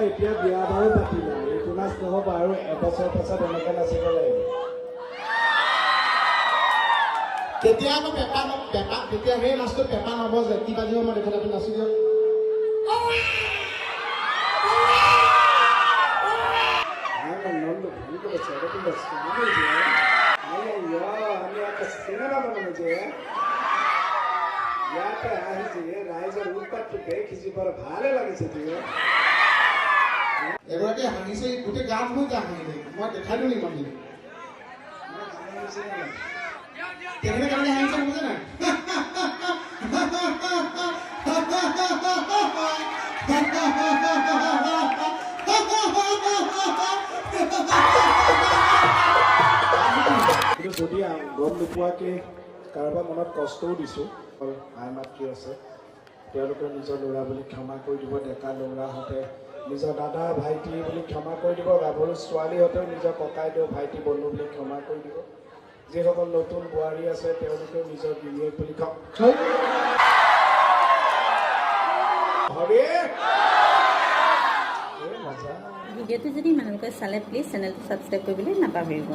এতিয়া বিয়া বাৰু পাতিলা, এইটো নাচ নহ'ব আৰু এবছৰ পাছত এনেকৈ নাচিব লাগিব। তেতিয়া আকৌ পেপা তেতিয়া সেই নাচটো পেপা নবজে কি বাজিব মই দেখালে তুমি নাচি দিয়ক। ইয়াতে আহিছে ৰাইজৰ উৎপাতটো দেখিছি বৰ ভালে লাগিছে তুমি। এগৰাকী হাঁহিছে গোটেই গাত হৈ যাম মই দেখাই দিওঁ নেকি মানুহ কেনেকৈ কেনেকৈ হাঁহিছে বুজে নাই কিন্তু যদি গম নোপোৱাকৈ কাৰোবাৰ মনত কষ্টও দিছোঁ, আই মাতৃ আছে, তেওঁলোকে নিজৰ ল'ৰা বুলি ক্ষমা কৰি দিব, ডেকা ল'ৰাহঁতে নিজৰ দাদা ভাইটি বুলি ক্ষমা কৰি দিব, গাভৰু ছোৱালীহঁতেও নিজৰ ককাইদেউ ভাইটি বন্ধু বুলি ক্ষমা কৰি দিব, যিসকল নতুন বোৱাৰী আছে তেওঁলোকেও নিজৰ গিৰিয়েক বুলি ভিডিঅ'টো যদি ইমানকৈ চালে প্লিজ চেনেলটো ছাবস্ক্ৰাইব কৰিবলৈ নাপাহৰিব।